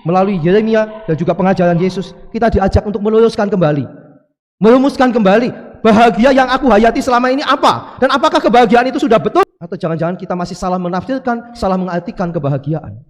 melalui Yeremia dan juga pengajaran Yesus, kita diajak untuk meluruskan kembali, merumuskan kembali bahagia yang aku hayati selama ini apa, dan apakah kebahagiaan itu sudah betul, atau jangan-jangan kita masih salah menafsirkan, salah mengartikan kebahagiaan.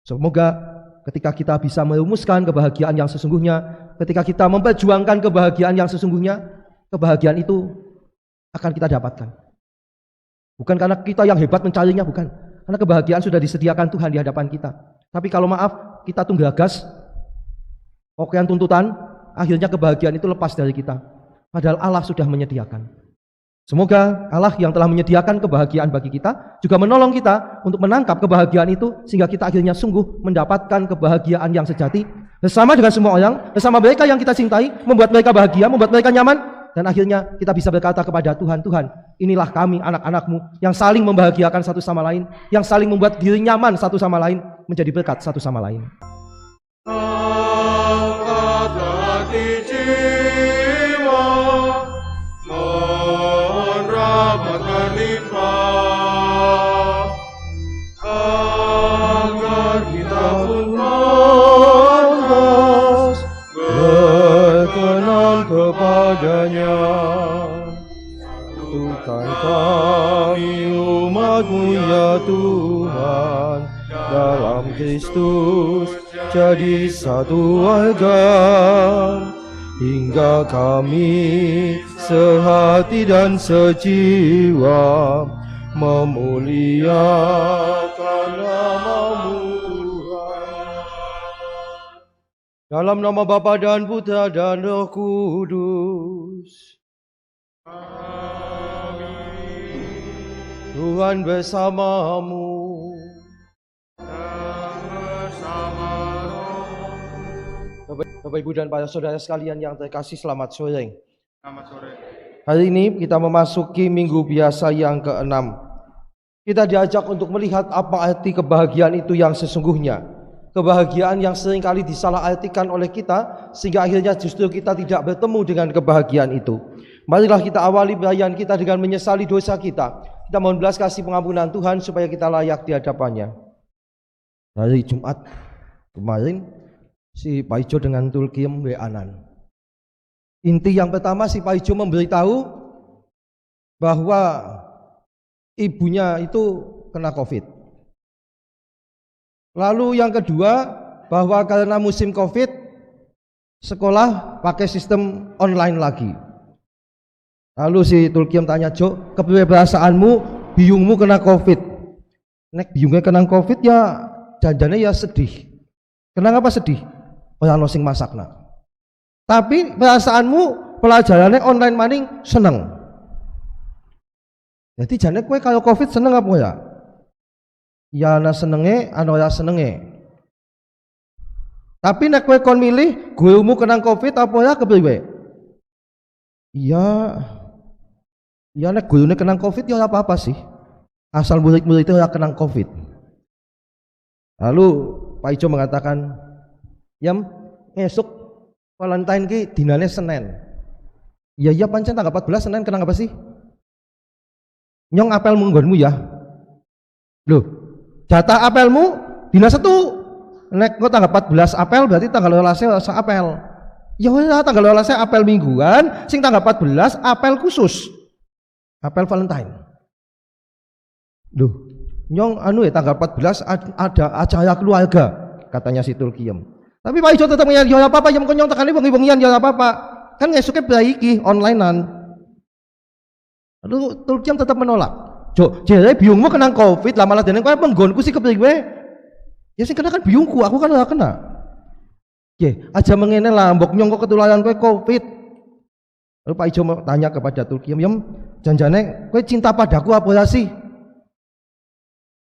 Semoga ketika kita bisa merumuskan kebahagiaan yang sesungguhnya, ketika kita memperjuangkan kebahagiaan yang sesungguhnya, kebahagiaan itu akan kita dapatkan. Bukan karena kita yang hebat mencarinya, bukan. Karena kebahagiaan sudah disediakan Tuhan di hadapan kita. Tapi kalau maaf, kita tuh gagas, pokoknya tuntutan, akhirnya kebahagiaan itu lepas dari kita. Padahal Allah sudah menyediakan. Semoga Allah yang telah menyediakan kebahagiaan bagi kita juga menolong kita untuk menangkap kebahagiaan itu, sehingga kita akhirnya sungguh mendapatkan kebahagiaan yang sejati bersama dengan semua orang, bersama mereka yang kita cintai, membuat mereka bahagia, membuat mereka nyaman. Dan akhirnya kita bisa berkata kepada Tuhan, Tuhan, inilah kami anak-anak-Mu yang saling membahagiakan satu sama lain, yang saling membuat diri nyaman satu sama lain, menjadi berkat satu sama lain. Angkat hati jiwa, mohon rahmat berlimpah, agar kita pun pantas berkenan kepadanya. Tuhan kami umat-Mu ya Tuhan, dalam Kristus jadi satu warga, hingga kami sehati dan sejiwa memuliakan nama-Mu Tuhan. Dalam nama Bapa dan Putra dan Roh Kudus. Tuhan bersamamu. Bapak Ibu dan para saudara sekalian yang terkasih, selamat sore. Selamat sore. Hari ini kita memasuki minggu biasa yang ke-6. Kita diajak untuk melihat apa arti kebahagiaan itu yang sesungguhnya. Kebahagiaan yang seringkali disalahartikan oleh kita, sehingga akhirnya justru kita tidak bertemu dengan kebahagiaan itu. Marilah kita awali perayaan kita dengan menyesali dosa kita. Kita mohon belas kasih pengampunan Tuhan supaya kita layak di hadapannya. Hari Jumat kemarin, si Pak Ijo dengan Tulkiem WA-an. Inti yang pertama, si Pak Ijo memberitahu bahwa ibunya itu kena COVID. Lalu yang kedua, bahwa karena musim COVID, sekolah pakai sistem online lagi. Lalu si Tulkiem tanya, Jo, kepiye perasaanmu, biungmu kena COVID? Nek biungnya kena COVID ya janjane ya sedih. Kenapa sedih? Ora ono sing masakna. Tapi perasaanmu pelajarannya online maning seneng. Jadi jane kowe kalau COVID seneng apa ya? Ya ana senenge, ana ora senenge. Tapi nek kowe kon milih gurumu kena COVID apa ora kepriwe? Ya nek gurune kena COVID ya ora apa-apa sih. Asal murid-murid itu ora kena COVID. Lalu Pak Ijo mengatakan, "Yam, esuk Valentine ki dinane Senin." Iya pancen tanggal 14 Senin kena apa sih? Nyong apel munggonmu ya. Loh, jatah apelmu dina setu. Nek kok tanggal 14 apel berarti tanggal 12 ora apel. Ya ora, tanggal 12 apel mingguan, sing tanggal 14 apel khusus. Apel Valentine. Loh, nyong tanggal 14 ada acara keluarga, katanya si Tulkiem. Tapi Pak Ijo tetap ngeyar, ya apa-apa, yang nyong tekani wengi-wengian ya apa-apa. Kan ngesuke baiki onlinean. Lalu Tulkiem tetap menolak. Jo, jere biungmu kena COVID, lah malah dene kowe penggonku sih kepriwe? Ya sing kena kan biungku, aku kan ora kena. Ye, aja mengene lah, mbok nyong kok ketularan kowe COVID. Lalu Pak Ijo tanya kepada Tulkiem, "Yem, janjane kowe cinta padaku apa ya sih?"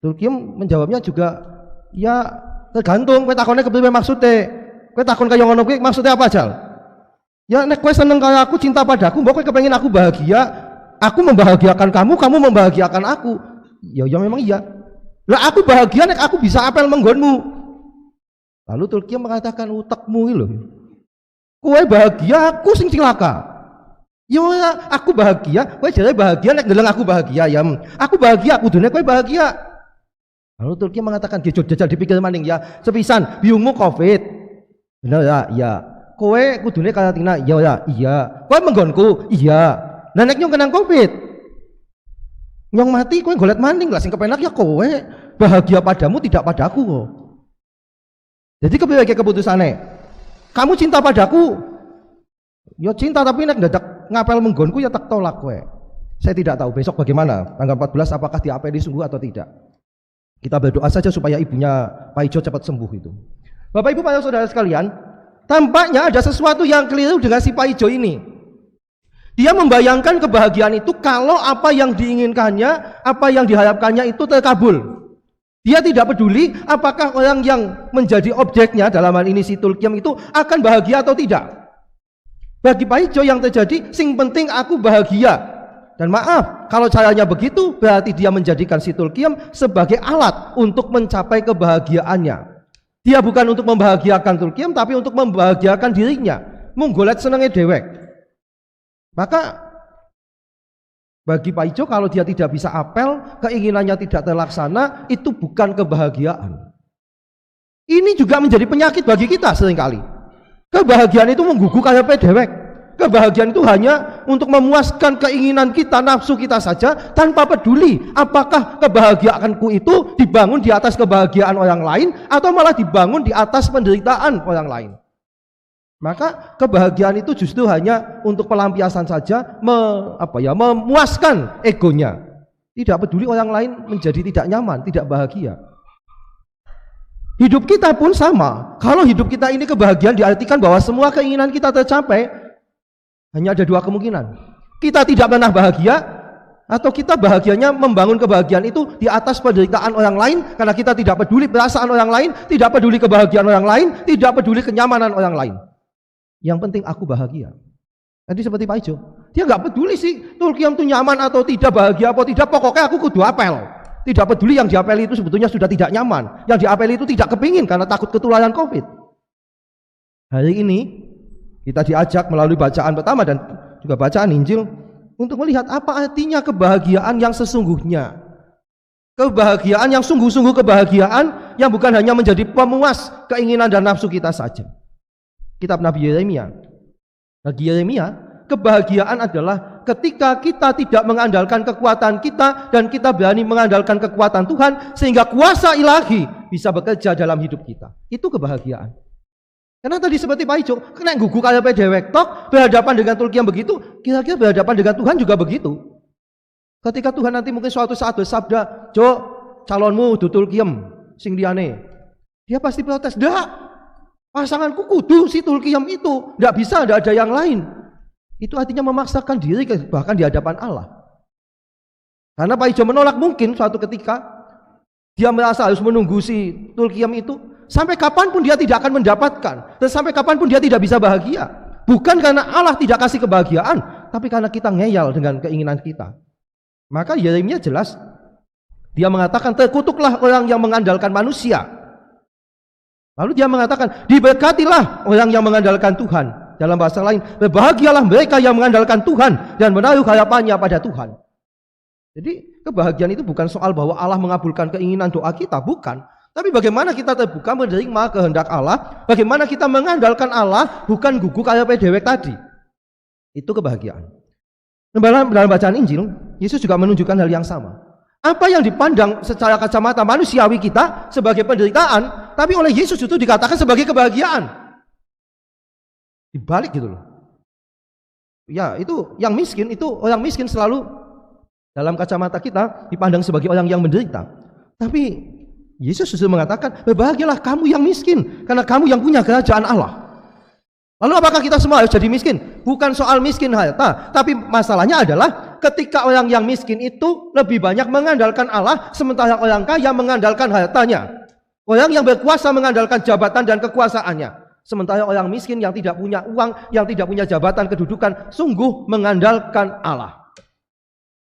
Tulkiem menjawabnya juga, "Ya tergantung kowe takone kepriwe maksude. Kowe takon kaya ngono kuwi maksude apa, Jal? Ya nek kowe seneng kaya aku, cinta padaku, mbok kowe kepengin aku bahagia, aku membahagiakan kamu, kamu membahagiakan aku." Ya memang iya. Lah aku bahagia nek aku bisa apel menggonmu. Lalu Tulkiem mengatakan, "Utekmu iki lho. Kowe bahagia, aku sing cilaka." Ya aku bahagia, kowe jare bahagia nek ndeleng aku bahagia ya. Aku bahagia, kudune kowe bahagia. Lalu Tulkiam mengatakan, "Gejo jajal dipikir maning ya, sepisan biungmu Covid." Bener ya? Iya. Kowe kudune karantina, iya. Kowe menggonku, iya. Lah nek nyong kenang Covid, nyong mati kowe golet maning lah, sing kepenak ya kowe. Bahagia padamu tidak padaku kok. Jadi kepiye keputusane? Kamu cinta padaku? Ya cinta, tapi nek dadak ngapel menggonku ya tak tolak kowe. Saya tidak tahu besok bagaimana tanggal 14 apakah diapeli sungguh atau tidak. Kita berdoa saja supaya ibunya Pak Ijo cepat sembuh itu. Bapak Ibu para saudara sekalian, tampaknya ada sesuatu yang keliru dengan si Pak Ijo ini. Dia membayangkan kebahagiaan itu kalau apa yang diinginkannya, apa yang diharapkannya itu terkabul. Dia tidak peduli apakah orang yang menjadi objeknya, dalam hal ini si Tulkiam itu, akan bahagia atau tidak. Bagi Pak Ijo yang terjadi, sing penting aku bahagia. Dan maaf, kalau caranya begitu, berarti dia menjadikan si Tulkiam sebagai alat untuk mencapai kebahagiaannya. Dia bukan untuk membahagiakan Tulkiam, tapi untuk membahagiakan dirinya. Menggolet senengnya dewek. Maka bagi Pak Ijo, kalau dia tidak bisa apel, keinginannya tidak terlaksana, itu bukan kebahagiaan. Ini juga menjadi penyakit bagi kita seringkali. Kebahagiaan itu mengguguk kayak dewek. Kebahagiaan itu hanya untuk memuaskan keinginan kita, nafsu kita saja, tanpa peduli apakah kebahagiaanku itu dibangun di atas kebahagiaan orang lain atau malah dibangun di atas penderitaan orang lain. Maka kebahagiaan itu justru hanya untuk pelampiasan saja, memuaskan egonya. Tidak peduli orang lain menjadi tidak nyaman, tidak bahagia. Hidup kita pun sama. Kalau hidup kita ini kebahagiaan diartikan bahwa semua keinginan kita tercapai, hanya ada dua kemungkinan. Kita tidak pernah bahagia, atau kita bahagianya membangun kebahagiaan itu di atas penderitaan orang lain, karena kita tidak peduli perasaan orang lain, tidak peduli kebahagiaan orang lain, tidak peduli kenyamanan orang lain. Yang penting aku bahagia. Tadi seperti Pak Ijo, dia nggak peduli sih Tulkiam itu nyaman atau tidak, bahagia atau tidak, pokoknya aku kudu apel. Tidak peduli yang diapeli itu sebetulnya sudah tidak nyaman, yang diapeli itu tidak kepingin karena takut ketularan Covid. Hari ini kita diajak melalui bacaan pertama dan juga bacaan Injil untuk melihat apa artinya kebahagiaan yang sesungguhnya. Kebahagiaan yang sungguh-sungguh, kebahagiaan yang bukan hanya menjadi pemuas keinginan dan nafsu kita saja. Kitab Nabi Yeremia. Bagi Yeremia, kebahagiaan adalah ketika kita tidak mengandalkan kekuatan kita dan kita berani mengandalkan kekuatan Tuhan sehingga kuasa ilahi bisa bekerja dalam hidup kita. Itu kebahagiaan. Karena tadi seperti Pak Ijo, kena guguk kayak dewek tok, berhadapan dengan Tulkiam begitu, kira-kira berhadapan dengan Tuhan juga begitu. Ketika Tuhan nanti mungkin suatu saat bersabda, "Jo, calonmu du Tulkiam sing liyane." Dia pasti protes, "Ndak, pasanganku kudu si Tulkiam itu, ndak bisa, ndak ada yang lain." Itu artinya memaksakan diri bahkan di hadapan Allah. Karena Pak Ijo menolak, mungkin suatu ketika dia merasa harus menunggu si Tulkiam itu. Sampai kapanpun dia tidak akan mendapatkan, dan sampai kapanpun dia tidak bisa bahagia. Bukan karena Allah tidak kasih kebahagiaan, tapi karena kita ngeyel dengan keinginan kita. Maka Yeremia jelas, dia mengatakan, terkutuklah orang yang mengandalkan manusia. Lalu dia mengatakan, diberkatilah orang yang mengandalkan Tuhan. Dalam bahasa lain, berbahagialah mereka yang mengandalkan Tuhan dan menaruh harapannya pada Tuhan. Jadi kebahagiaan itu bukan soal bahwa Allah mengabulkan keinginan doa kita, bukan. Tapi bagaimana kita terbuka menerima kehendak Allah, bagaimana kita mengandalkan Allah, bukan guguk kayak dewek tadi. Itu kebahagiaan. Dalam bacaan Injil, Yesus juga menunjukkan hal yang sama. Apa yang dipandang secara kacamata manusiawi kita sebagai penderitaan, tapi oleh Yesus itu dikatakan sebagai kebahagiaan. Dibalik gitu loh. Ya, itu yang miskin, itu orang miskin selalu dalam kacamata kita dipandang sebagai orang yang menderita. Tapi Yesus justru mengatakan, berbahagialah kamu yang miskin, karena kamu yang punya kerajaan Allah. Lalu apakah kita semua harus jadi miskin? Bukan soal miskin harta, tapi masalahnya adalah ketika orang yang miskin itu lebih banyak mengandalkan Allah, sementara orang kaya mengandalkan hartanya. Orang yang berkuasa mengandalkan jabatan dan kekuasaannya, sementara orang miskin yang tidak punya uang, yang tidak punya jabatan, kedudukan, sungguh mengandalkan Allah.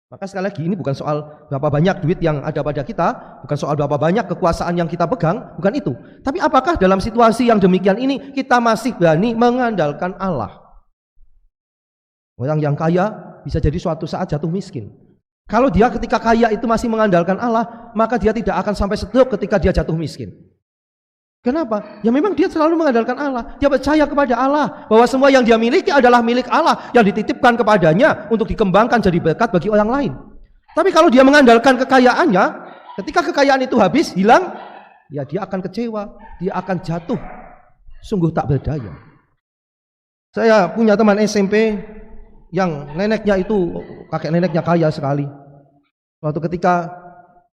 Maka sekali lagi, ini bukan soal berapa banyak duit yang ada pada kita, bukan soal berapa banyak kekuasaan yang kita pegang, bukan itu. Tapi apakah dalam situasi yang demikian ini kita masih berani mengandalkan Allah? Orang yang kaya bisa jadi suatu saat jatuh miskin. Kalau dia ketika kaya itu masih mengandalkan Allah, maka dia tidak akan sampai stroke ketika dia jatuh miskin. Kenapa? Ya memang dia selalu mengandalkan Allah. Dia percaya kepada Allah bahwa semua yang dia miliki adalah milik Allah yang dititipkan kepadanya untuk dikembangkan jadi berkat bagi orang lain. Tapi kalau dia mengandalkan kekayaannya, ketika kekayaan itu habis, hilang, ya dia akan kecewa, dia akan jatuh. Sungguh tak berdaya. Saya punya teman SMP yang neneknya itu, kakek neneknya kaya sekali. Suatu ketika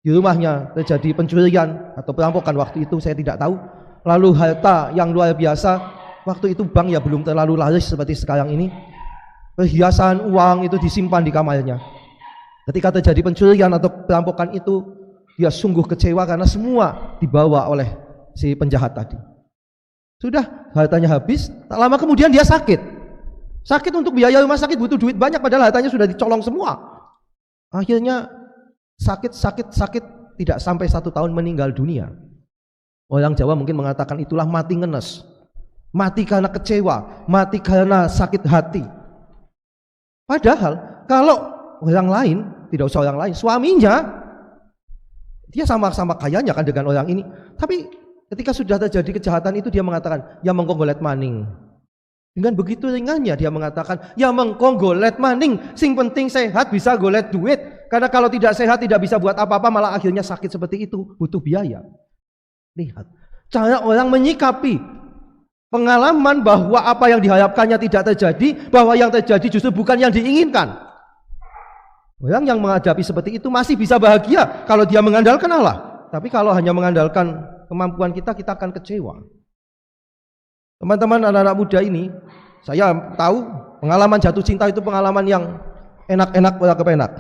di rumahnya terjadi pencurian atau perampokan, waktu itu saya tidak tahu. Lalu harta yang luar biasa, waktu itu bank ya belum terlalu laris seperti sekarang ini. Perhiasan, uang itu disimpan di kamarnya. Ketika terjadi pencurian atau perampokan itu, dia sungguh kecewa karena semua dibawa oleh si penjahat tadi. Sudah, hartanya habis, tak lama kemudian dia sakit. Sakit untuk biaya rumah sakit, butuh duit banyak padahal hartanya sudah dicolong semua. Akhirnya sakit, tidak sampai 1 tahun meninggal dunia. Orang Jawa mungkin mengatakan itulah mati ngenes. Mati karena kecewa, mati karena sakit hati. Padahal kalau orang lain, tidak usah orang lain, suaminya, dia sama-sama kayanya kan dengan orang ini. Tapi ketika sudah terjadi kejahatan itu dia mengatakan, ya mengkonggolet maning. Dengan begitu ringannya dia mengatakan, ya mengkonggolet maning, sing penting sehat bisa golet duit. Karena kalau tidak sehat tidak bisa buat apa-apa, malah akhirnya sakit seperti itu, butuh biaya. Lihat, cara orang menyikapi pengalaman bahwa apa yang diharapkannya tidak terjadi, bahwa yang terjadi justru bukan yang diinginkan. Orang yang menghadapi seperti itu masih bisa bahagia kalau dia mengandalkan Allah. Tapi kalau hanya mengandalkan kemampuan kita, kita akan kecewa. Teman-teman anak-anak muda ini, saya tahu pengalaman jatuh cinta itu pengalaman yang enak-enak pada kepenak.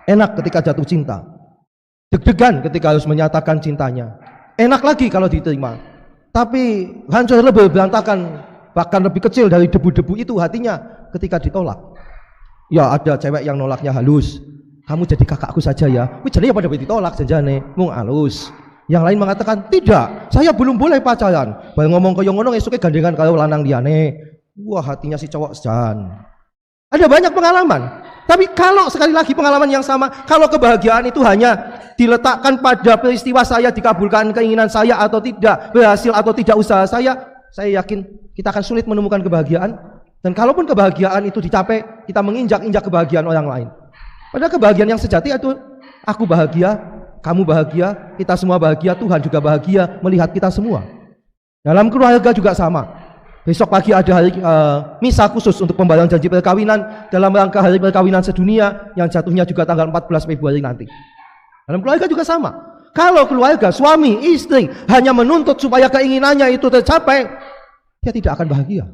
Enak ketika jatuh cinta, deg-degan ketika harus menyatakan cintanya, enak lagi kalau diterima. Tapi hancur lebih berantakan, bahkan lebih kecil dari debu-debu itu hatinya ketika ditolak. Ya ada cewek yang nolaknya halus, kamu jadi kakakku saja ya. Wih jadi pada ditolak janjane, mung halus. Yang lain mengatakan tidak, saya belum boleh pacaran. Baru ngomong koyo ngono esuk gandengan karo lanang liyane. Wah hatinya si cowok sejan. Ada banyak pengalaman. Tapi kalau sekali lagi pengalaman yang sama, kalau kebahagiaan itu hanya diletakkan pada peristiwa saya dikabulkan keinginan saya atau tidak, berhasil atau tidak usaha saya yakin kita akan sulit menemukan kebahagiaan. Dan kalaupun kebahagiaan itu dicapai, kita menginjak-injak kebahagiaan orang lain. Padahal kebahagiaan yang sejati itu aku bahagia, kamu bahagia, kita semua bahagia, Tuhan juga bahagia melihat kita semua. Dalam keluarga juga sama. Besok pagi ada hari misa khusus untuk pembayaran janji perkawinan dalam rangka hari perkawinan sedunia yang jatuhnya juga tanggal 14 Februari nanti. Dalam keluarga juga sama. Kalau keluarga, suami, istri hanya menuntut supaya keinginannya itu tercapai, dia tidak akan bahagia.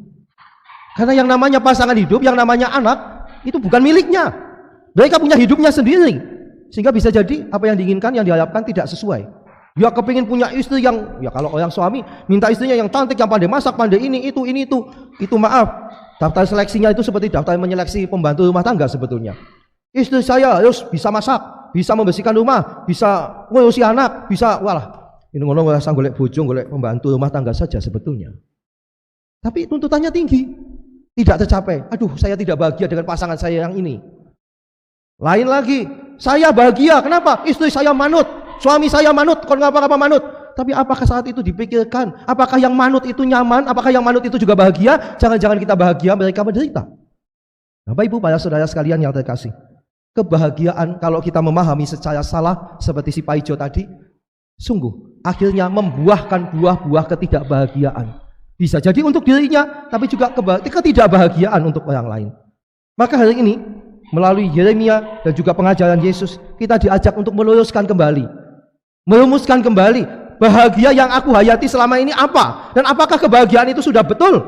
Karena yang namanya pasangan hidup, yang namanya anak, itu bukan miliknya. Mereka punya hidupnya sendiri. Sehingga bisa jadi apa yang diinginkan, yang diharapkan tidak sesuai. Dia kepingin punya istri yang, ya kalau orang suami minta istrinya yang cantik, yang pandai masak, pandai ini itu maaf. Daftar seleksinya itu seperti daftar menyeleksi pembantu rumah tangga sebetulnya. Istri saya harus bisa masak, bisa membersihkan rumah, bisa ngurusi anak, bisa, walah. Ini ngono ngerasa golek bojo, golek pembantu rumah tangga saja sebetulnya. Tapi tuntutannya tinggi, tidak tercapai. Aduh, saya tidak bahagia dengan pasangan saya yang ini. Lain lagi, saya bahagia, kenapa? Istri saya manut, suami saya manut, kon ngapa-ngapa manut. Tapi apakah saat itu dipikirkan, apakah yang manut itu nyaman, apakah yang manut itu juga bahagia? Jangan-jangan kita bahagia, mereka menderita. Bapak Ibu, para saudara sekalian yang terkasih, kebahagiaan kalau kita memahami secara salah seperti si Paijo tadi, sungguh akhirnya membuahkan buah-buah ketidakbahagiaan. Bisa jadi untuk dirinya, tapi juga ketidakbahagiaan untuk orang lain. Maka hari ini melalui Yeremia dan juga pengajaran Yesus, kita diajak untuk meluruskan kembali, merumuskan kembali bahagia yang aku hayati selama ini apa, dan apakah kebahagiaan itu sudah betul,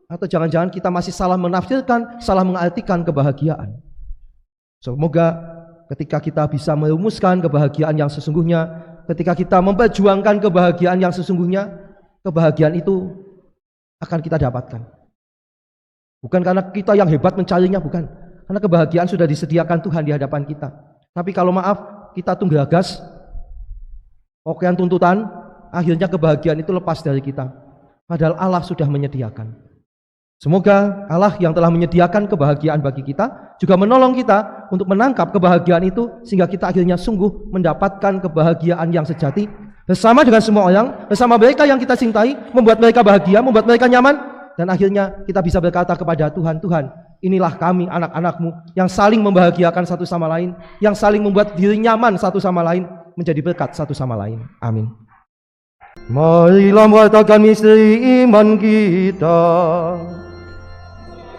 atau jangan-jangan kita masih salah menafsirkan, salah mengartikan kebahagiaan. Semoga ketika kita bisa merumuskan kebahagiaan yang sesungguhnya, ketika kita memperjuangkan kebahagiaan yang sesungguhnya, kebahagiaan itu akan kita dapatkan. Bukan karena kita yang hebat mencarinya, bukan. Karena kebahagiaan sudah disediakan Tuhan di hadapan kita. Tapi kalau maaf, kita tunggagas, okean tuntutan, akhirnya kebahagiaan itu lepas dari kita. Padahal Allah sudah menyediakan. Semoga Allah yang telah menyediakan kebahagiaan bagi kita juga menolong kita untuk menangkap kebahagiaan itu sehingga kita akhirnya sungguh mendapatkan kebahagiaan yang sejati bersama dengan semua orang, bersama mereka yang kita cintai, membuat mereka bahagia, membuat mereka nyaman, dan akhirnya kita bisa berkata kepada Tuhan, Tuhan, inilah kami anak-anak-Mu yang saling membahagiakan satu sama lain, yang saling membuat diri nyaman satu sama lain, menjadi berkat satu sama lain. Amin. Marilah mengatakan misteri iman kita.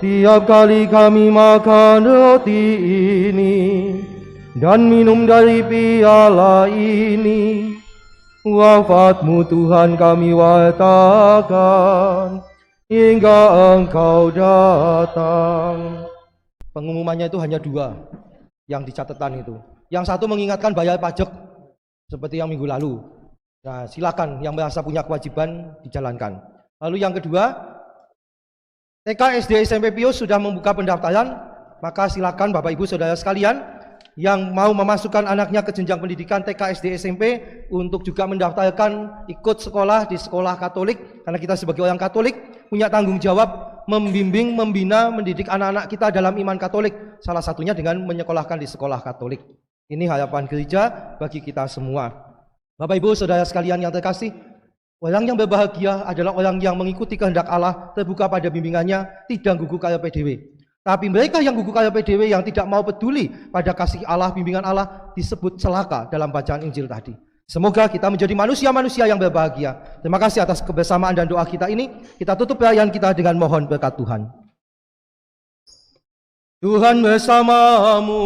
Tiap kali kami makan roti ini dan minum dari piala ini, wafat-Mu Tuhan kami wartakan hingga Engkau datang. Pengumumannya itu hanya 2 yang di catatan itu. Yang satu mengingatkan bayar pajak seperti yang minggu lalu. Nah, silakan yang merasa punya kewajiban dijalankan. Lalu yang kedua, TK, SD, SMP, Pius sudah membuka pendaftaran, maka silakan Bapak Ibu Saudara sekalian yang mau memasukkan anaknya ke jenjang pendidikan TK, SD, SMP untuk juga mendaftarkan ikut sekolah di sekolah Katolik, karena kita sebagai orang Katolik punya tanggung jawab membimbing, membina, mendidik anak-anak kita dalam iman Katolik, salah satunya dengan menyekolahkan di sekolah Katolik. Ini harapan gereja bagi kita semua. Bapak Ibu Saudara sekalian yang terkasih, orang yang berbahagia adalah orang yang mengikuti kehendak Allah, terbuka pada bimbingannya, tidak gugup kaya PDW. Tapi mereka yang gugup kaya PDW, yang tidak mau peduli pada kasih Allah, bimbingan Allah, disebut celaka dalam bacaan Injil tadi. Semoga kita menjadi manusia-manusia yang berbahagia. Terima kasih atas kebersamaan dan doa kita ini. Kita tutup perayaan kita dengan mohon berkat Tuhan. Tuhan bersamamu.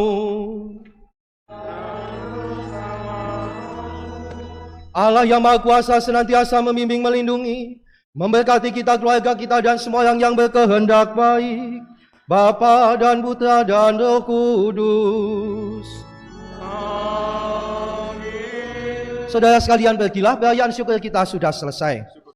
Allah yang Maha Kuasa senantiasa membimbing, melindungi, memberkati kita, keluarga kita, dan semua orang yang berkehendak baik, Bapa dan Putra dan Roh Kudus. Amin. Saudara sekalian, pergilah, perayaan syukur kita sudah selesai.